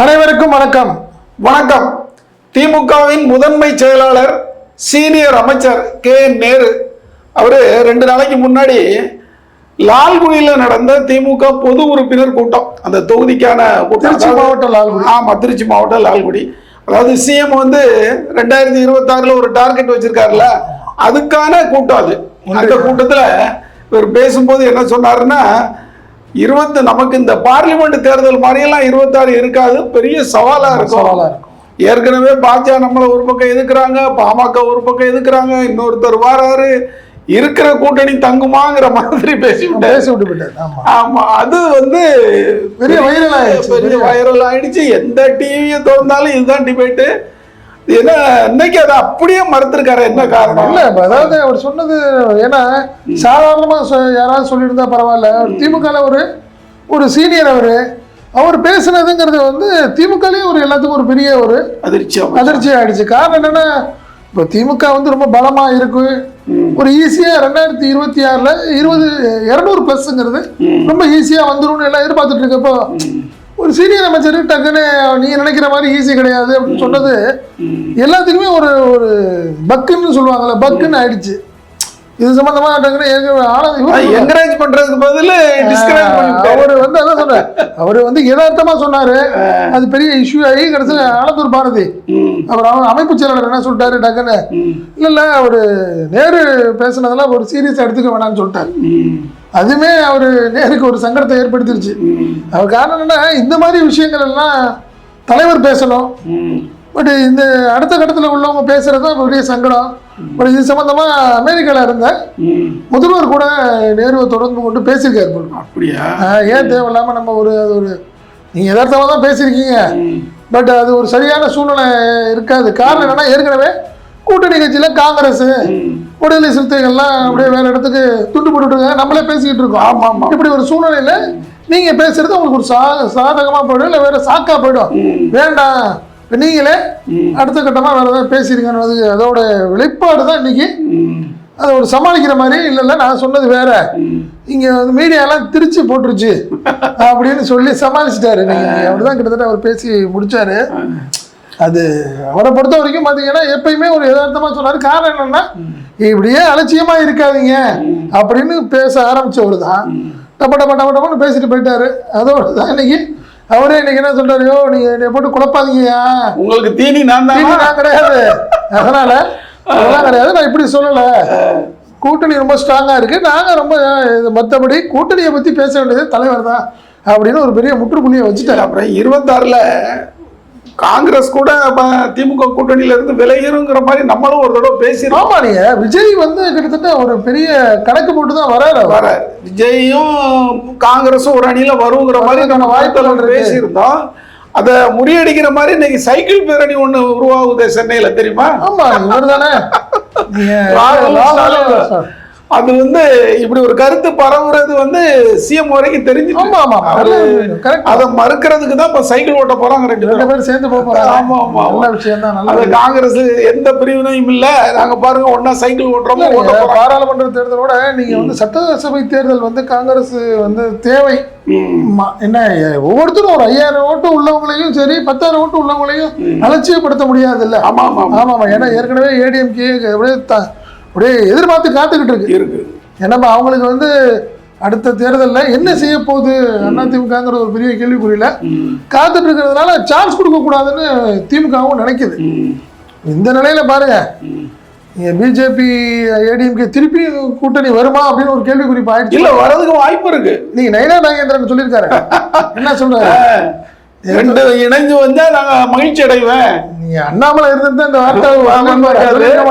அனைவருக்கும் வணக்கம். வணக்கம். திமுகவின் முதன்மை செயலாளர் சீனியர் அமைச்சர் கே நேரு அவரு 2 நாளைக்கு முன்னாடி லால்குடியில் நடந்த திமுக பொது உறுப்பினர் கூட்டம், அந்த தொகுதிக்கான திருச்சி மாவட்டம் லால்குடி. ஆமா, திருச்சி மாவட்டம் லால்குடி. அதாவது சிஎம் 2026 ஒரு டார்கெட் வச்சிருக்காருல, அதுக்கான கூட்டம் அது. அந்த கூட்டத்துல இவர் பேசும்போது என்ன சொன்னாருன்னா, நமக்கு இந்த பார்லிமெண்ட் தேர்தல் மாதிரியெல்லாம் 26 இருக்காது, பெரிய சவாலா இருக்கும். ஏற்கனவே பாஜக நம்மள ஒரு பக்கம் எதுக்குறாங்க, பாமக ஒரு பக்கம் எதுக்குறாங்க, இன்னொருத்தர் வாராரு, இருக்கிற கூட்டணி தங்குமாங்கிற மாதிரி பேசி விட்டாரு. ஆமா, அது பெரிய வைரல் ஆயிடுச்சு. எந்த டிவியை திறந்தாலும் இதுதான் டிபேட்டு. ஏன்னா இன்னைக்கு அதை அப்படியே மறுத்திருக்காரு. என்ன காரணம்? இல்ல, அதாவது அவர் சொன்னது, ஏன்னா சாதாரணமா யாராவது சொல்லியிருந்தா பரவாயில்ல, திமுக ஒரு சீனியர் அவர் பேசுனதுங்கிறது திமுகலயே எல்லாத்துக்கும் ஒரு பெரிய ஒரு அதிர்ச்சி ஆயிடுச்சு. காரணம் என்னன்னா, இப்போ திமுக ரொம்ப பலமா இருக்கு, ஒரு ஈஸியா 2026 200+ங்கிறது ரொம்ப ஈஸியா வந்துடும் எல்லாம் எதிர்பார்த்துட்டு இருக்கப்போ, ஒரு சீனியர் அமைச்சர் டக்குன்னு நீங்க நினைக்கிற மாதிரி ஈஸி கிடையாது அப்படின்னு சொன்னது எல்லாத்துக்குமே ஒரு ஒரு பக்குன்னு சொல்லுவாங்கல்ல, பக்குன்னு ஆயிடுச்சு. இது சம்பந்தமா என்கரேஜ் பண்றதுக்கு பதில் அவரு அதான் சொன்னார். அவரு யதார்த்தமா சொன்னாரு, அது பெரிய இஷ்யூ ஆகி கடைசியில் ஆலத்தூர் பாரதி அவர் அமைப்பு செயலாளர் என்ன சொல்லிட்டாரு டக்குன்னு, இல்ல அவரு நேரு பேசுனதெல்லாம் ஒரு சீரியஸா எடுத்துக்க வேணாம்னு சொல்லிட்டாரு. அதுவுமே அவரு நேருக்கு ஒரு சங்கடத்தை ஏற்படுத்திருச்சு. அவர் காரணம் என்னன்னா, இந்த மாதிரி விஷயங்கள் எல்லாம் தலைவர் பேசணும், பட் இந்த அடுத்த கட்டத்தில் உள்ளவங்க பேசுறது தான் பெரிய சங்கடம். பட் இது சம்பந்தமா அமெரிக்கால இருந்த முதல்வர் கூட நேருவை தொடர்பு கொண்டு பேசியிருக்காரு. அப்படியா? ஏன் தேவையில்லாம நம்ம ஒரு நீங்க யதார்த்தமா தான் பேசியிருக்கீங்க, பட் அது ஒரு சரியான சூழ்நிலை இருக்காது. காரணம் என்னன்னா, ஏற்கனவே கூட்டணி கட்சியில காங்கிரஸ் விடுதலை சிறுத்தைகள்லாம் அப்படியே வேற இடத்துக்கு துண்டு போட்டுட்டு இருக்காங்க, நம்மளே பேசிக்கிட்டு இருக்கோம். ஆமா ஆமா. இப்படி ஒரு சூழ்நிலையில நீங்க பேசுறது உங்களுக்கு ஒரு சாதகமா போயிடும், இல்ல வேற சாக்கா போயிடும். வேண்டாம், நீங்களே அடுத்த கட்டமா வேற ஏதாவது பேசிருக்கணும். அதோட வெளிப்பாடு தான் இன்னைக்கு. அதை ஒரு சமாளிக்கிற மாதிரி இல்ல நான் சொன்னது வேற, இங்க மீடியாலாம் திருச்சி போட்டுருச்சு அப்படின்னு சொல்லி சமாளிச்சுட்டாரு. நீங்க அப்படிதான் கிட்டத்தட்ட அவர் பேசி முடிச்சாரு. அது அவரை பொறுத்த வரைக்கும் பாத்தீங்கன்னா எப்பயுமே ஒரு யதார்த்தமா சொன்னாரு. காரணம் என்னன்னா, இப்படியே அலட்சியமா இருக்காதீங்க அப்படின்னு பேச ஆரம்பிச்சவரு தான் டப்ப டப்ப டப்ப டப்பன்னு பேசிட்டு போயிட்டாரு. அதோட தான் இன்னைக்கு அவரே இன்னைக்கு என்ன சொல்றாரு, நீங்க என்னை போட்டு குழப்பாதீங்கயா, உங்களுக்கு தீனி நான் கிடையாது, அதனால அதெல்லாம் கிடையாது, நான் இப்படி சொல்லல, கூட்டணி ரொம்ப ஸ்ட்ராங்கா இருக்கு, நாங்க ரொம்ப மற்றபடி கூட்டணியை பத்தி பேச வேண்டியது தலைவர் தான் அப்படின்னு ஒரு பெரிய முற்றுப்புள்ளியை வச்சுட்டாரு. அப்புறம் 26 காங்கிரஸ் கூட திமுக கூட்டணியில இருந்து விலகிருங்கிற மாதிரி நம்மளும் ஒரு தடவை பேசிடுறோம். ஆமா, நீங்க விஜய் கிட்டத்தட்ட ஒரு பெரிய கணக்கு போட்டு தான் வர விஜயும் காங்கிரஸும் ஒரு அணியில வருங்கிற மாதிரி நம்ம வாய்ப்புகள் பேசியிருந்தோம். அதை முறியடிக்கிற மாதிரி இன்னைக்கு சைக்கிள் பேரணி ஒண்ணு உருவாகுது சென்னையில, தெரியுமா? ஆமா, இவர் தானே அது இப்படி ஒரு கருத்து பரவுறது சிஎம் வரைக்கும் தெரிஞ்சு, அதை மறுக்கிறதுக்கு தான் இப்ப சைக்கிள் ஓட்ட போறாங்க. 2 பேரும் சேர்ந்து போறாங்க. ஆமா ஆமா, நல்ல விஷயம் தான். அது காங்கிரஸ் எந்த பிரிவினையும் இல்ல, நாங்க பாருங்க ஒன்னா சைக்கிள் ஓட்டுறோம். பாராளுமன்ற தேர்தலோட நீங்க சட்டசபை தேர்தல் காங்கிரஸ் தேவை என்ன, ஒவ்வொருத்தரும் ஒரு 5000 ஓட்டு உள்ளவங்களையும் சரி 10,000 ஓட்டு உள்ளவங்களையும் அலட்சியப்படுத்த முடியாது இல்ல. ஆமா ஆமா, ஏன்னா ஏற்கனவே ஏடிஎம்கே அப்படியே எதிர்பார்த்து காத்துக்கிட்டு இருக்கு. ஏன்னா அவங்களுக்கு அடுத்த தேர்தலில் என்ன செய்ய போகுது அதிமுகங்கிற ஒரு பெரிய கேள்விக்குறியில காத்துட்டு இருக்கிறதுனால சான்ஸ் கொடுக்க கூடாதுன்னு திமுகவும் நினைக்குது. இந்த நிலையில பாருங்க, பிஜேபி ஏடிஎம்கே திருப்பி கூட்டணி வருமா அப்படின்னு ஒரு கேள்விக்குறி ஆயிடுச்சு. இல்ல, வரதுக்கு வாய்ப்பு இருக்கு. நீங்க நயினா நாகேந்திரன் சொல்லியிருக்காரு, என்ன சொல்றாரு, 2 இணைஞ்சு வந்தா நாங்க மகிழ்ச்சி அடைவேன். நீங்க அண்ணாமலை இருந்திருந்தா இந்த வார்த்தை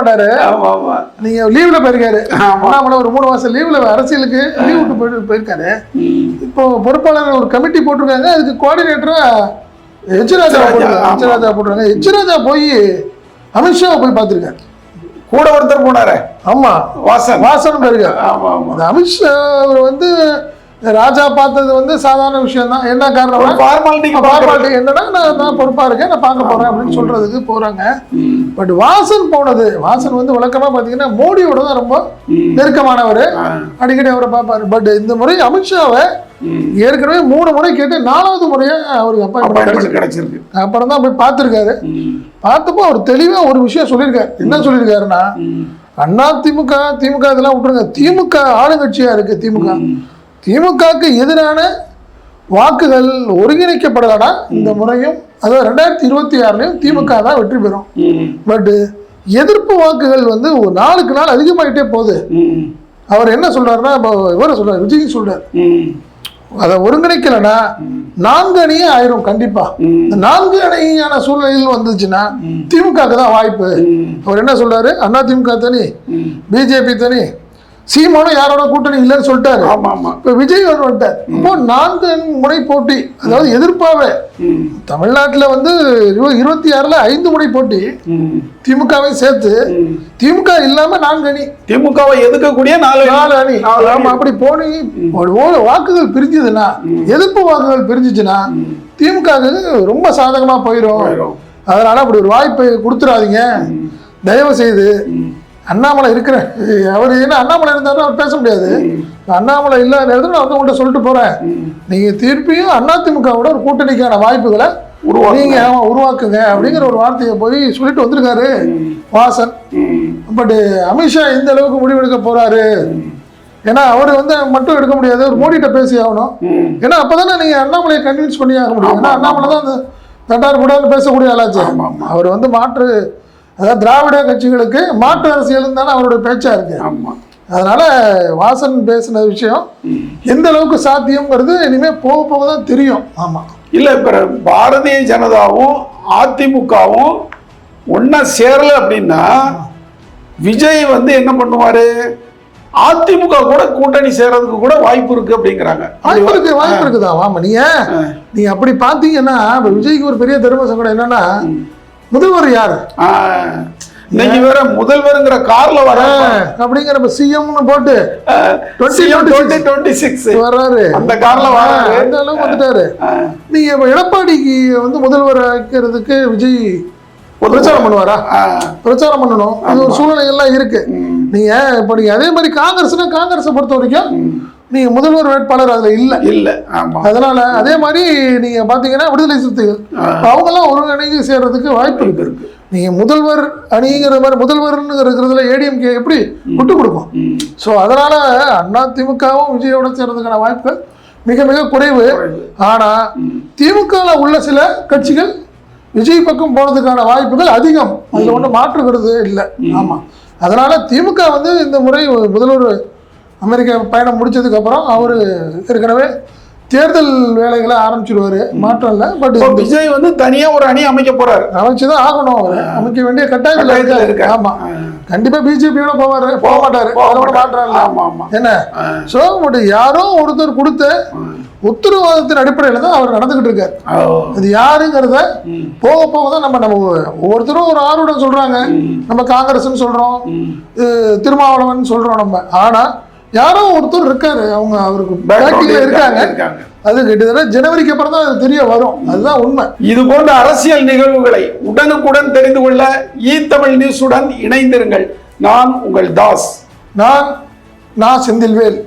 மாட்டாரு. நீங்க லீவ்ல போயிருக்காரு அண்ணாமலை, ஒரு 3 மாசம் லீவ்ல அரசியலுக்கு லீவ் விட்டு போயிருக்காரு. இப்போ பொறுப்பாளர் ஒரு கமிட்டி போட்டிருக்காங்க, அதுக்கு கோஆர்டினேட்டரா எச்ராஜா போட்டுருக்காங்க. எச்ராஜா போய் அமித்ஷாவை போய் பார்த்திருக்காரு, கூட ஒருத்தர் போனாரு. ஆமா, வாசன் போயிருக்காரு. அமித்ஷா ராஜா பார்த்தது வந்து சாதாரண விஷயம் தான். என்ன காரணம்னா ஃபார்மாலிட்டி என்னன்னா நான் பொறுப்பா இருக்கேன், நான் பார்க்க போறேன் அப்படின்னு சொல்றதுக்கு போறாங்க. பட் வாசன் போனது, வாசன் வந்து வழக்கமா பாத்தீங்கன்னா மோடியோட தான் ரொம்ப நெருக்கமானவர், அடிக்கடி அவரை பார்ப்பாரு. பட் இந்த முறை அமித்ஷாவை ஏற்கனவே 3 முறை கேட்டு 4வது முறையா அவருக்கு அப்பாயின்மெண்ட் கிடைச்சிருக்கு. அப்புறம் தான் போய் பார்த்துருக்காரு. பார்த்தப்போ அவர் தெளிவா ஒரு விஷயம் சொல்லியிருக்காரு. என்ன சொல்லியிருக்காருன்னா, அண்ணா திமுக இதெல்லாம் விட்டுருங்க, திமுக ஆளுங்கட்சியா இருக்கு. திமுகவுக்கு எதிரான வாக்குகள் ஒருங்கிணைக்கப்படலனா இந்த முறையும், அதாவது 2026 திமுக தான் வெற்றி பெறும். பட் எதிர்ப்பு வாக்குகள் வந்து நாளுக்கு நாள் அதிகமாயிட்டே போகுது. அவர் என்ன சொல்றாருன்னா, இவரை சொல்றாரு, விஜய் சொல்றாரு, அதை ஒருங்கிணைக்கலன்னா 4 அணியே ஆயிரும். கண்டிப்பா இந்த 4 அணியான சூழ்நிலையில் வந்துச்சுன்னா திமுகவுக்கு தான் வாய்ப்பு. அவர் என்ன சொல்றாரு, அண்ணா திமுக தனி, பிஜேபி தனி, சீமானும் யாரோட கூட்டணி இல்லைன்னு சொல்லிட்டாரு. இப்ப விஜய் அவர் வந்துட்டார். இப்போ 4 முறை போட்டி, அதாவது எதிர்ப்பாவே தமிழ்நாட்டுல வந்து 26ல 5 முறை போட்டி, திமுகவை சேர்த்து திமுக இல்லாம 4 அணி, திமுகவை எதிர்க்கக்கூடிய 4 அணி. அப்படி போனி வாக்குகள் பிரிஞ்சுதுன்னா, எதிர்ப்பு வாக்குகள் பிரிஞ்சுச்சுன்னா திமுக ரொம்ப சாதகமா போயிடும். அதனால அப்படி ஒரு வாய்ப்பை கொடுத்துடாதீங்க தயவு செய்து. அண்ணாமலை இருக்கிற அவர் என்ன, அண்ணாமலை இருந்தாருன்னா அவர் பேச முடியாது. அண்ணாமலை இல்லாத நேரத்தில் நான் வந்து உங்கள்கிட்ட சொல்லிட்டு போறேன், நீங்க திருப்பியும் அதிமுகவோட ஒரு கூட்டணிக்கான வாய்ப்புகளை நீங்க உருவாக்குங்க அப்படிங்கிற ஒரு வார்த்தையை போய் சொல்லிட்டு வந்திருக்காரு வாசன். பட் அமித்ஷா இந்த அளவுக்கு முடிவெடுக்க போறாரு, ஏன்னா அவர் வந்து மட்டும் எடுக்க முடியாது, ஒரு மோடிட்ட பேசி ஆகணும். ஏன்னா அப்பதானே நீங்க அண்ணாமலையை கன்வின்ஸ் பண்ணி ஆக முடியும். ஏன்னா அண்ணாமலை தான் அந்த தட்டார் கூடாது பேசக்கூடிய ஆளாச்சு. அவர் வந்து மாற்று, அதாவது திராவிட கட்சிகளுக்கு மாற்று அரசியல் தானே அவருடைய பேச்சா இருக்கு. அதனால வாசன் பேசின விஷயம் எந்த அளவுக்கு சாத்தியம்ங்கிறது இனிமே போக போக தான் தெரியும். ஆமா, இல்ல இப்ப பாரதிய ஜனதாவும் அதிமுகவும் ஒன்னா சேரல அப்படின்னா விஜய் வந்து என்ன பண்ணுவாரு, அதிமுக கூட கூட்டணி சேர்றதுக்கு கூட வாய்ப்பு இருக்கு அப்படிங்கிறாங்க. வாய்ப்பு இருக்குதா? ஆமா, நீங்க அப்படி பாத்தீங்கன்னா விஜய்க்கு ஒரு பெரிய தர்ம சங்கடம் என்னன்னா, முதல்வர் யாரு, இன்னைக்கு வேற முதல்வர்ங்கிற கார்ல வர அப்படிங்கிற சிஎம்னு போட்டு 2026 வர்றாரு, அந்த கார்ல வர்றாரு, அந்த அளவுக்கு வந்துட்டாரு. நீங்க எடப்பாடிக்கு வந்து முதல்வர் ஆக்கிறதுக்கு விஜய் பிரச்சாரம் பண்ணுவாரா? பிரச்சாரம் பண்ணணும், அது ஒரு சூழ்நிலைகள்லாம் இருக்கு. நீங்க இப்ப நீங்க அதே மாதிரி காங்கிரஸை பொறுத்த வரைக்கும் நீங்க முதல்வர் வேட்பாளர் அதுல இல்ல. அதனால அதே மாதிரி நீங்க பாத்தீங்கன்னா விடுதலை சிறுத்தைகள் அவங்க எல்லாம் ஒரு அணிக்கு சேர்றதுக்கு வாய்ப்பு இருக்கு. நீங்க முதல்வர் அணிங்கிற மாதிரி முதல்வர்னு இருக்கிறதுல ஏடிஎம்கே எப்படி விட்டு கொடுக்கும். ஸோ அதனால அதிமுகவும் விஜயோட சேர்றதுக்கான வாய்ப்புகள் மிக மிக குறைவு. ஆனா திமுக உள்ள சில கட்சிகள் விஜய் பக்கம் போறதுக்கான வாய்ப்புகள் அதிகம், அதுல ஒன்றும் மாற்றுகிறது இல்லை. ஆமா, அதனால திமுக வந்து இந்த முறை முதல்வர் அமெரிக்கா பயணம் முடிச்சதுக்கு அப்புறம் அவரு ஏற்கனவே தேர்தல் வேலைகளை ஆரம்பிச்சிருவாரு, மாற்றம் இல்லை. பட் விஜய் வந்து தனியா ஒரு அணி அமைக்க போறாரு, அமைச்சுதான் ஆகணும். அவரு அமைக்க வேண்டிய கட்டாயத்தில் இருக்கு. ஆமா, கண்டிப்பா பிஜேபியோட போக மாட்டாரு, என்ன. சோ பட் யாரோ ஒருத்தர் கொடுத்த உத்தரவாதத்தின் அடிப்படையில தான் அவர் நடந்துகிட்டு இருக்காரு. அது யாருங்கிறத போக போக தான் நம்ம ஒவ்வொருத்தரும் ஒரு ஆர்வம் சொல்றாங்க. நம்ம காங்கிரஸ் சொல்றோம், திருமாவளவன் சொல்றோம் நம்ம. ஆனா யாரோ ஒருத்தர் இருக்காரு, அவங்க அவருக்கு பேக்கிங்ல இருக்காங்க. அது கிட்டத்தட்ட ஜனவரிக்கு அப்புறம் தான் அது தெரிய வரும். அதுதான் உண்மை. இது போன்ற அரசியல் நிகழ்வுகளை உடனுக்குடன் தெரிந்து கொள்ள ஈ-தமிழ் நியூஸுடன் இணைந்திருங்கள். நான் உங்கள் தாஸ். நான் செந்தில்வேல்.